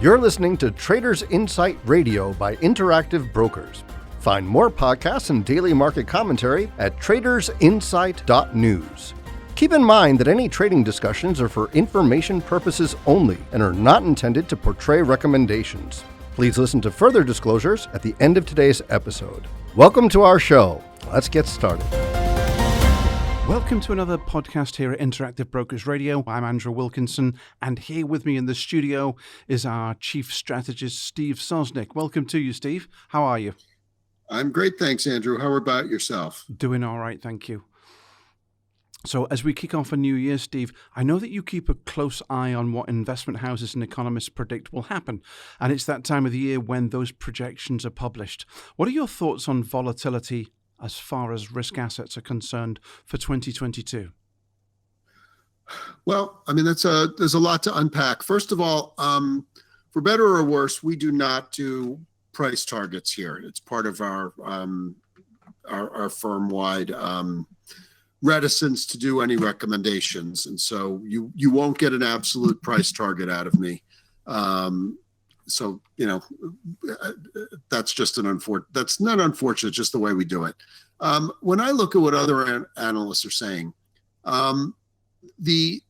You're listening to Traders Insight Radio by Interactive Brokers. Find more podcasts and daily market commentary at tradersinsight.news. Keep in mind that any trading discussions are for information purposes only and are not intended to portray recommendations. Please listen to further disclosures at the end of today's episode. Welcome to our show. Let's get started. Welcome to another podcast here at Interactive Brokers Radio. I'm Andrew Wilkinson, and here with me in the studio is our Chief Strategist, Steve Sosnick. Welcome to you, Steve. How are you? I'm great, thanks, Andrew. How about yourself? Doing all right, thank you. So as we kick off a new year, Steve, I know that you keep a close eye on what investment houses and economists predict will happen, and it's that time of the year when those projections are published. What are your thoughts on volatility as far as risk assets are concerned for 2022? Well, I mean, there's a lot to unpack. First of all, for better or worse, we do not do price targets here. It's part of our firm-wide reticence to do any recommendations, and so you won't get an absolute price target out of me. So, you know, that's just that's not unfortunate, just the way we do it. When I look at what other analysts are saying, the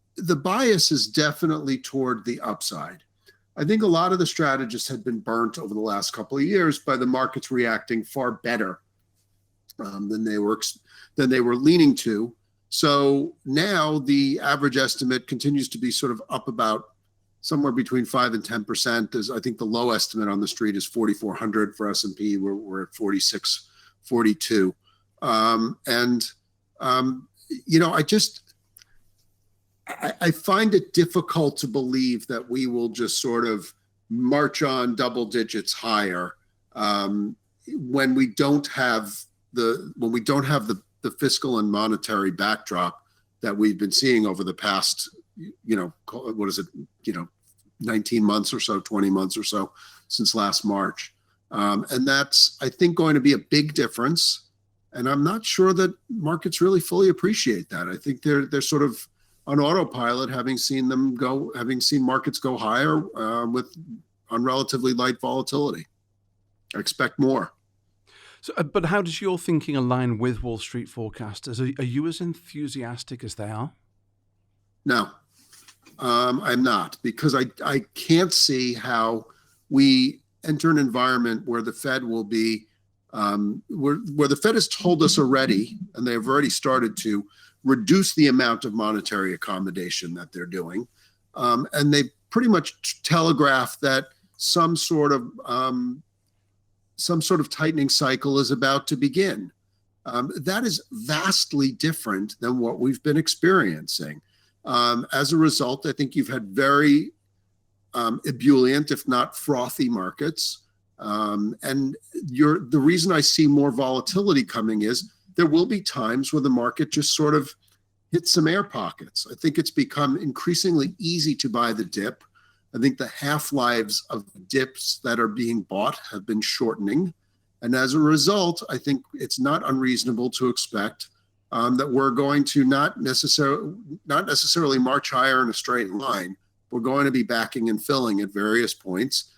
bias is definitely toward the upside. I think a lot of the strategists had been burnt over the last couple of years by the markets reacting far better than they were leaning to. So now the average estimate continues to be sort of up about somewhere between 5 and 10%. I think the low estimate on the street is 4,400 for S&P. We're at 4642. You know, I find it difficult to believe that we will just sort of march on double digits higher when we don't have the fiscal and monetary backdrop that we've been seeing over the past, 19 months or so, 20 months or so since last March. And that's, I think, going to be a big difference. And I'm not sure that markets really fully appreciate that. I think they're sort of on autopilot, having seen markets go higher on relatively light volatility. I expect more. So, but how does your thinking align with Wall Street forecasters? Are you as enthusiastic as they are? No, I'm not, because I can't see how we enter an environment where the Fed will be, where the Fed has told us already, and they've already started to reduce the amount of monetary accommodation that they're doing. And they pretty much telegraphed that some sort of tightening cycle is about to begin. That is vastly different than what we've been experiencing. As a result, I think you've had very ebullient, if not frothy, markets. And the reason I see more volatility coming is there will be times where the market just sort of hits some air pockets. I think it's become increasingly easy to buy the dip. I think the half-lives of dips that are being bought have been shortening. And as a result, I think it's not unreasonable to expect that we're going to not necessarily march higher in a straight line. We're going to be backing and filling at various points.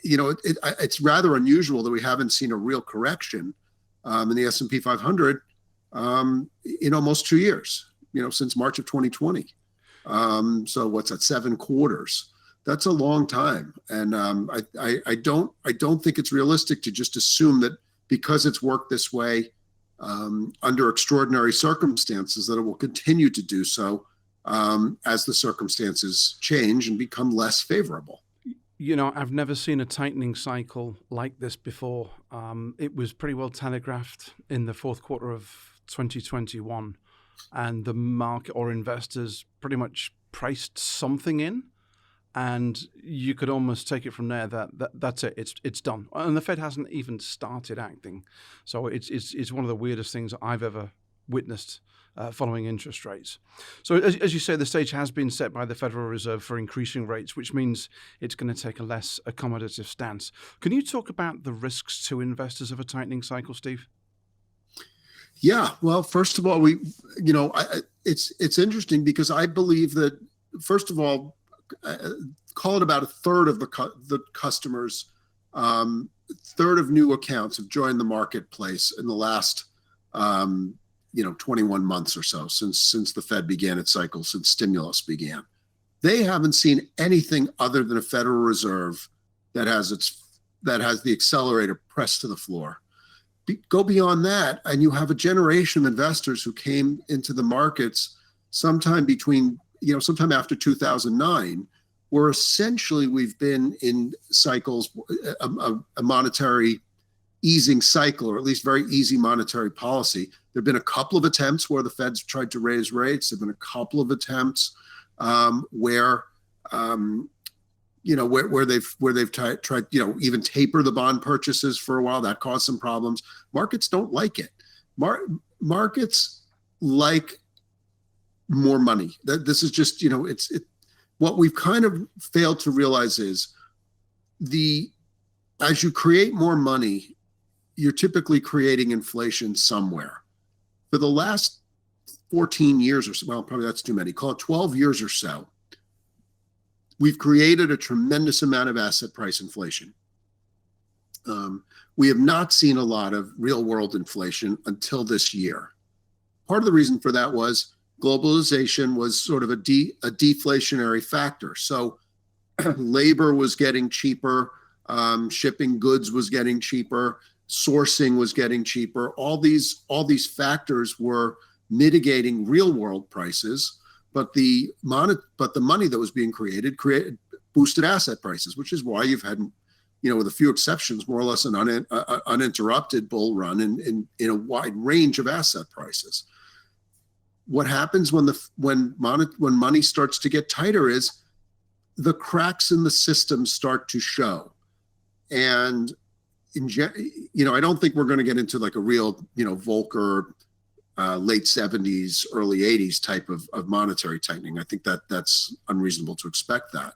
It's rather unusual that we haven't seen a real correction in the S&P 500 in almost 2 years, since March of 2020. So what's that, 7 quarters? That's a long time. And I don't think it's realistic to just assume that because it's worked this way under extraordinary circumstances, that it will continue to do so as the circumstances change and become less favorable. I've never seen a tightening cycle like this before. It was pretty well telegraphed in the fourth quarter of 2021, and the market or investors pretty much priced something in, and you could almost take it from there that's it. It's done, and the Fed hasn't even started acting. So it's one of the weirdest things I've ever witnessed following interest rates. So as you say, the stage has been set by the Federal Reserve for increasing rates, which means it's going to take a less accommodative stance. Can you talk about the risks to investors of a tightening cycle, Steve? Yeah, well, first of all, it's interesting because I believe that, first of all, call it about a third of the customers, third of new accounts have joined the marketplace in the last 21 months or so since the Fed began its cycle, since stimulus began. They haven't seen anything other than a Federal Reserve that has the accelerator pressed to the floor. Go beyond that, and you have a generation of investors who came into the markets sometime after 2009, where essentially we've been in cycles, a monetary easing cycle, or at least very easy monetary policy. There have been a couple of attempts where the Fed's tried to raise rates. There have been a couple of attempts where they've tried, even taper the bond purchases for a while. That caused some problems. Markets don't like it. Markets like more money. This is just, what we've kind of failed to realize is as you create more money, you're typically creating inflation somewhere. For the last 14 years or so, well, probably that's too many, call it 12 years or so, we've created a tremendous amount of asset price inflation. We have not seen a lot of real world inflation until this year. Part of the reason for that was globalization was sort of a deflationary factor. So labor was getting cheaper, shipping goods was getting cheaper, sourcing was getting cheaper. All these factors were mitigating real world prices, but the money that was being created boosted asset prices, which is why you've had, with a few exceptions, more or less an uninterrupted bull run in a wide range of asset prices. What happens when money starts to get tighter is the cracks in the system start to show. And I don't think we're going to get into like a real, Volcker late 70s, early 80s type of monetary tightening. I think that's unreasonable to expect that.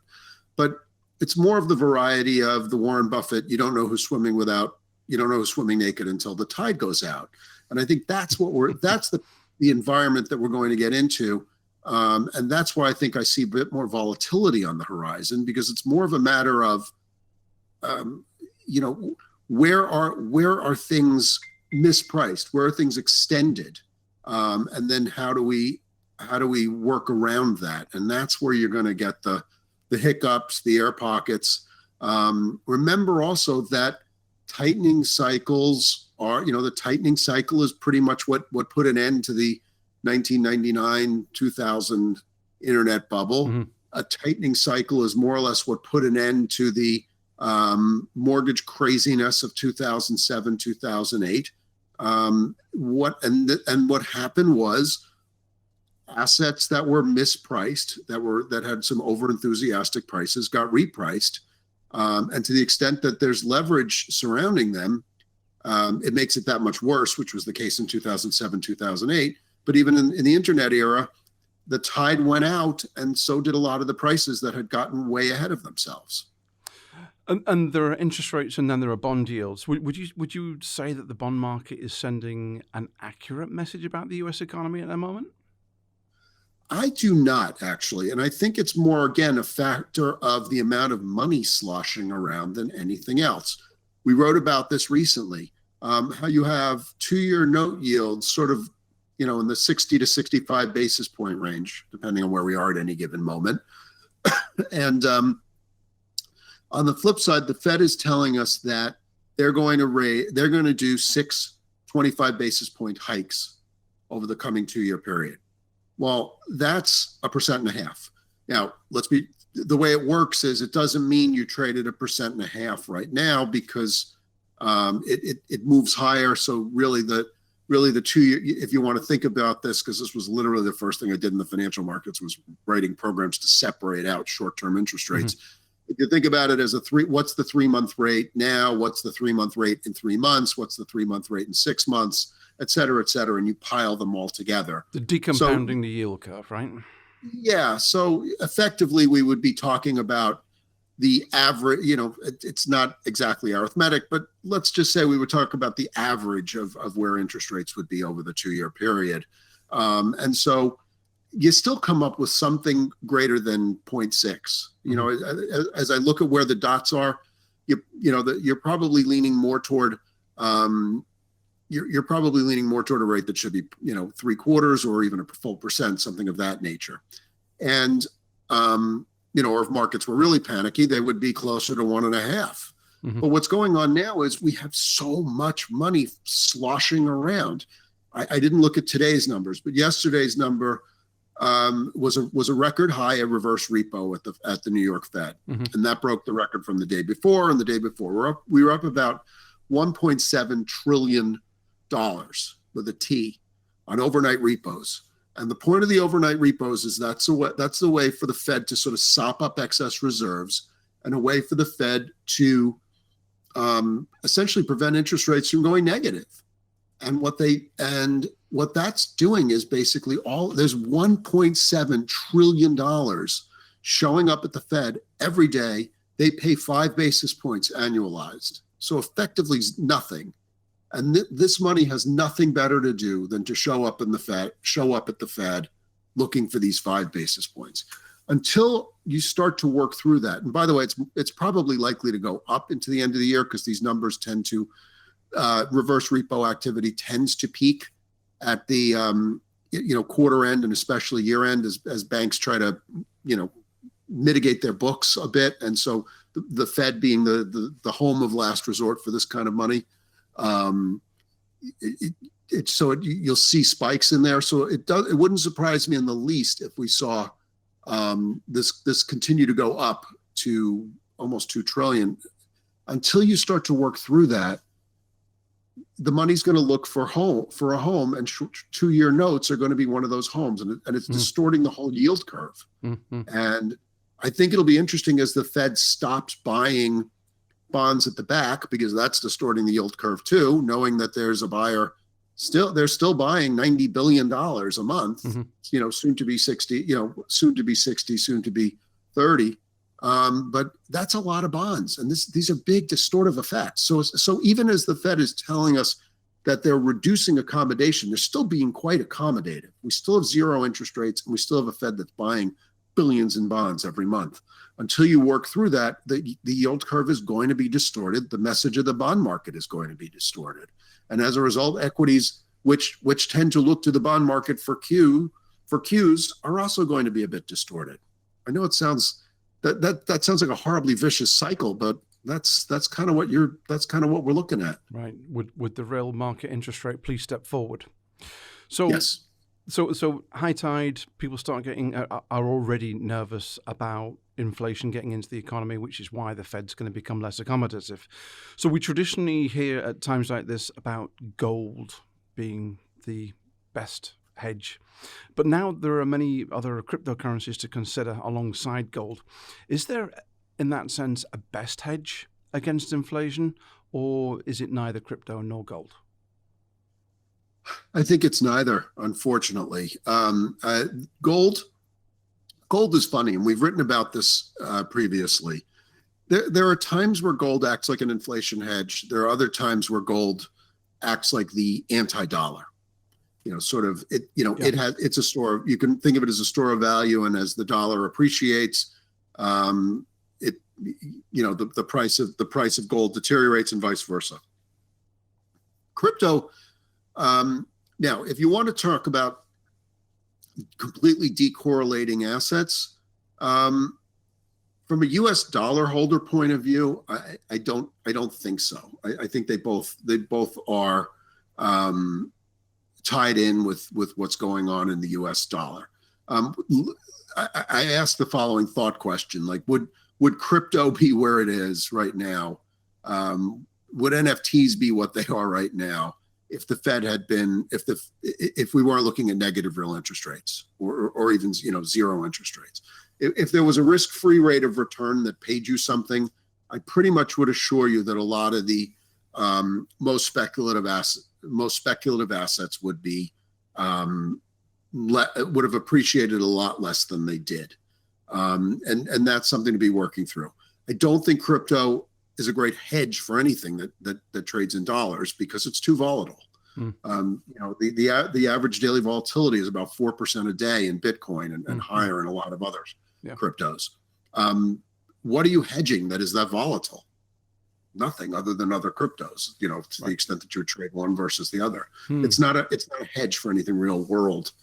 But it's more of the variety of the Warren Buffett, you don't know who's swimming naked until the tide goes out. And I think that's the environment that we're going to get into. And that's why I think I see a bit more volatility on the horizon, because it's more of a matter of, where are things mispriced? Where are things extended? And then how do we work around that? And that's where you're going to get the hiccups, the air pockets. Remember also that tightening cycles are, the tightening cycle is pretty much what put an end to the 1999-2000 internet bubble. Mm-hmm. A tightening cycle is more or less what put an end to the mortgage craziness of 2007, 2008. What happened was assets that were mispriced, that had some overenthusiastic prices, got repriced. And to the extent that there's leverage surrounding them, it makes it that much worse, which was the case in 2007, 2008. But even in the internet era, the tide went out, and so did a lot of the prices that had gotten way ahead of themselves. And there are interest rates, and then there are bond yields. Would you say that the bond market is sending an accurate message about the U.S. economy at the moment? I do not, actually. And I think it's more, again, a factor of the amount of money sloshing around than anything else. We wrote about this recently, how you have 2-year note yields sort of, in the 60 to 65 basis point range, depending on where we are at any given moment. And on the flip side, the Fed is telling us that they're going to do 6 25 basis point hikes over the coming 2-year period. Well, that's 1.5%. Now, the way it works is it doesn't mean you traded 1.5% right now, because it moves higher. So really the 2-year, if you want to think about this, because this was literally the first thing I did in the financial markets, was writing programs to separate out short-term interest rates. Mm-hmm. If you think about it as what's the 3-month rate now? What's the 3-month rate in 3 months? What's the 3-month rate in 6 months? Et cetera, and you pile them all together. The decompounding the yield curve, right? Yeah. So effectively, we would be talking about the average, it's not exactly arithmetic, but let's just say we would talk about the average of where interest rates would be over the 2-year period. And so, you still come up with something greater than 0.6. You know, as I look at where the dots are, you're probably leaning more toward you're probably leaning more toward a rate that should be, 3/4 or even a full percent, something of that nature. And or if markets were really panicky, they would be closer to 1.5. But what's going on now is we have so much money sloshing around. I didn't look at today's numbers, but yesterday's number was a record high, a reverse repo at the New York Fed, and that broke the record from the day before and the day before. We were up about $1.7 trillion with a T on overnight repos. And the point of the overnight repos is that's the way for the Fed to sort of sop up excess reserves, and a way for the Fed to essentially prevent interest rates from going negative. And what that's doing is basically there's $1.7 trillion showing up at the Fed every day. They pay 5 basis points annualized. So effectively nothing. And this money has nothing better to do than to show up at the Fed looking for these 5 basis points. Until you start to work through that. And by the way, it's probably likely to go up into the end of the year, because these numbers tend to reverse repo activity tends to peak at the quarter end, and especially year end, as banks try to mitigate their books a bit. And so the Fed being the home of last resort for this kind of money, you'll see spikes in there. So it wouldn't surprise me in the least if we saw this continue to go up to almost 2 trillion. Until you start to work through that, the money's going to look for a home, and 2-year notes are going to be one of those homes, and it's distorting the whole yield curve. And I think it'll be interesting as the Fed stops buying bonds at the back, because that's distorting the yield curve too, knowing that there's a buyer they're still buying $90 billion a month, soon to be 60, soon to be 60, soon to be 30. But that's a lot of bonds, and these are big distortive effects. So even as the Fed is telling us that they're reducing accommodation, they're still being quite accommodative. We still have 0 interest rates, and we still have a Fed that's buying billions in bonds every month. Until you work through that, the yield curve is going to be distorted. The message of the bond market is going to be distorted. And as a result, equities, which tend to look to the bond market for Qs, are also going to be a bit distorted. I know it sounds that sounds like a horribly vicious cycle, but that's kind of what we're looking at. Right. Would the real market interest rate please step forward? So yes. So high tide, people are already nervous about inflation getting into the economy, which is why the Fed's going to become less accommodative. So we traditionally hear at times like this about gold being the best hedge. But now there are many other cryptocurrencies to consider alongside gold. Is there, in that sense, a best hedge against inflation, or is it neither crypto nor gold? I think it's neither, unfortunately. Gold is funny, and we've written about this previously. There are times where gold acts like an inflation hedge. There are other times where gold acts like the anti-dollar. It's a store. You can think of it as a store of value, and as the dollar appreciates, the price of gold deteriorates, and vice versa. Crypto. Now, if you want to talk about completely decorrelating assets, from a U.S. dollar holder point of view, I don't think so. I think they both are tied in with what's going on in the U.S. dollar. I asked the following thought question: like, would crypto be where it is right now? Would NFTs be what they are right now if the Fed had been, if we weren't looking at negative real interest rates, or even 0 interest rates? If there was a risk-free rate of return that paid you something, I pretty much would assure you that a lot of the most speculative assets would be would have appreciated a lot less than they did, and that's something to be working through. I don't think crypto is a great hedge for anything that trades in dollars, because it's too volatile. The average daily volatility is about 4% a day in Bitcoin and higher in a lot of other cryptos. What are you hedging that is that volatile? Nothing other than other cryptos, to the extent that you trade one versus the other. It's not a hedge for anything real world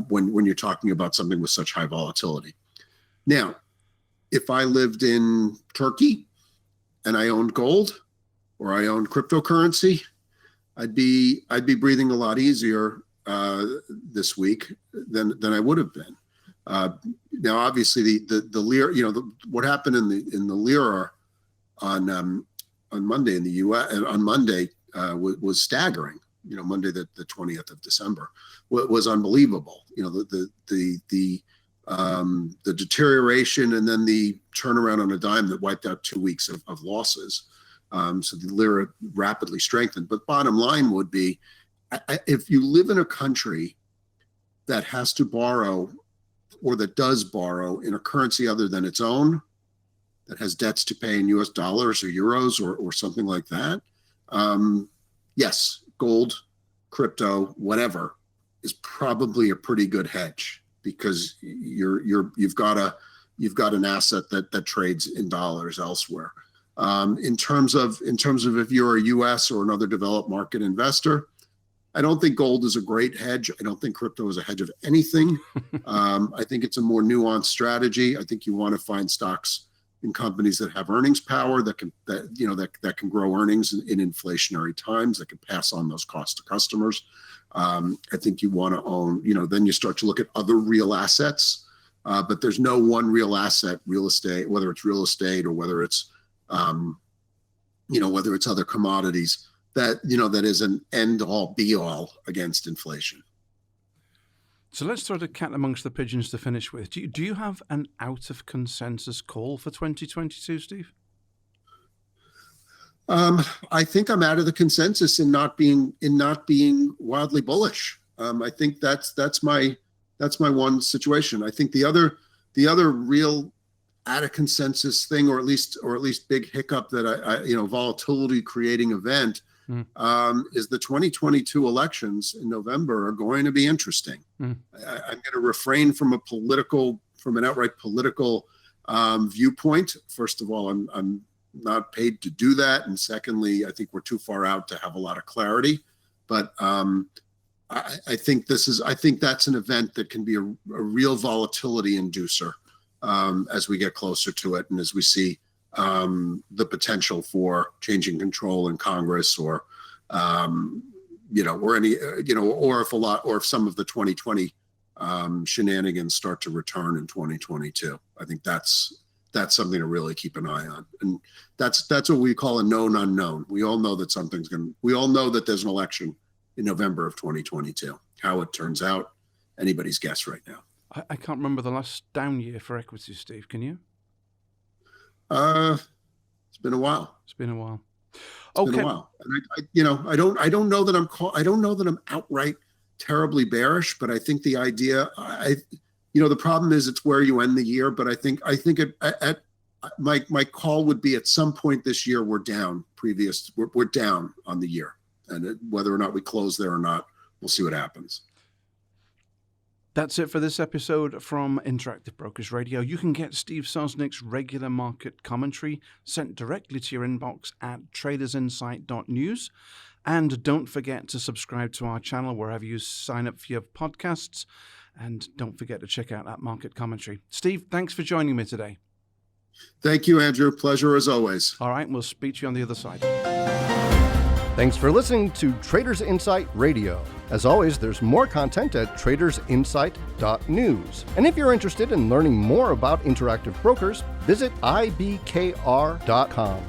when you're talking about something with such high volatility. Now, if I lived in Turkey and I owned gold or I owned cryptocurrency, I'd be breathing a lot easier this week than I would have been. Now, obviously, the lira, what happened in the lira on Monday in the U.S. on Monday was staggering. Monday the 20th of December was unbelievable. The deterioration and then the turnaround on a dime that wiped out 2 weeks of losses. So the lira rapidly strengthened. But bottom line would be, if you live in a country that has to borrow or that does borrow in a currency other than its own, that has debts to pay in US dollars or euros or something like that, yes, gold, crypto, whatever, is probably a pretty good hedge, because you've got an asset that trades in dollars elsewhere. In terms of if you're a US or another developed market investor, I don't think gold is a great hedge. I don't think crypto is a hedge of anything. I think it's a more nuanced strategy. I think you want to find stocks in companies that have earnings power, that can grow earnings in inflationary times, that can pass on those costs to customers. I think you want to own, then you start to look at other real assets, but there's no one real asset, real estate, whether it's real estate or whether it's other commodities, that is an end all be all against inflation. So let's throw the cat amongst the pigeons to finish with. Do you have an out of consensus call for 2022, Steve? I think I'm out of the consensus in not being wildly bullish. I think that's my one situation. I think the other real out of consensus thing, or at least big hiccup that volatility creating event, is the 2022 elections in November are going to be interesting. I'm going to refrain from an outright political viewpoint. First of all, I'm not paid to do that, and secondly, I think we're too far out to have a lot of clarity. But I think that's an event that can be a real volatility inducer as we get closer to it, and as we see the potential for changing control in Congress, or if some of the 2020 shenanigans start to return in 2022. I think that's something to really keep an eye on, and that's what we call a known unknown. We all know that we all know that there's an election in November of 2022. How it turns out, anybody's guess right now. I can't remember the last down year for equities, Steve. Can you? It's been a while. It's been a while. And I don't know that I'm outright terribly bearish, but I think the idea, the problem is it's where you end the year. But I think my call would be at some point this year we're down. We're down on the year, and whether or not we close there or not, we'll see what happens. That's it for this episode from Interactive Brokers Radio. You can get Steve Sosnick's regular market commentary sent directly to your inbox at tradersinsight.news. And don't forget to subscribe to our channel wherever you sign up for your podcasts. And don't forget to check out that market commentary. Steve, thanks for joining me today. Thank you, Andrew. Pleasure as always. All right, we'll speak to you on the other side. Thanks for listening to Traders Insight Radio. As always, there's more content at tradersinsight.news. And if you're interested in learning more about Interactive Brokers, visit ibkr.com.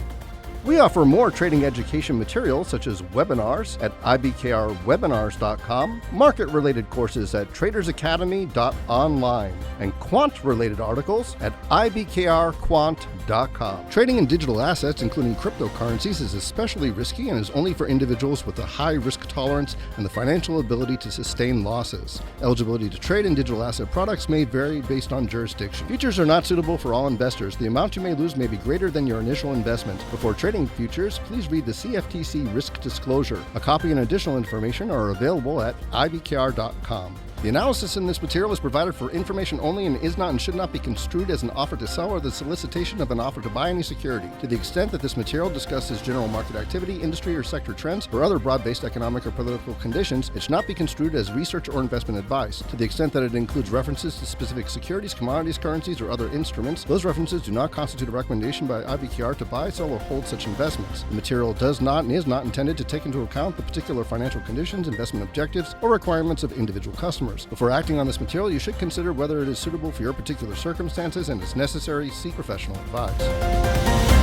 We offer more trading education materials such as webinars at ibkrwebinars.com, market-related courses at tradersacademy.online, and quant-related articles at ibkrquant.com. Trading in digital assets, including cryptocurrencies, is especially risky and is only for individuals with a high risk tolerance and the financial ability to sustain losses. Eligibility to trade in digital asset products may vary based on jurisdiction. Futures are not suitable for all investors. The amount you may lose may be greater than your initial investment. Before trading trading futures, please read the CFTC risk disclosure. A copy and additional information are available at ibkr.com. The analysis in this material is provided for information only and is not and should not be construed as an offer to sell or the solicitation of an offer to buy any security. To the extent that this material discusses general market activity, industry or sector trends, or other broad-based economic or political conditions, it should not be construed as research or investment advice. To the extent that it includes references to specific securities, commodities, currencies, or other instruments, those references do not constitute a recommendation by IBKR to buy, sell, or hold such investments. The material does not and is not intended to take into account the particular financial conditions, investment objectives, or requirements of individual customers. Before acting on this material, you should consider whether it is suitable for your particular circumstances and, as necessary, seek professional advice.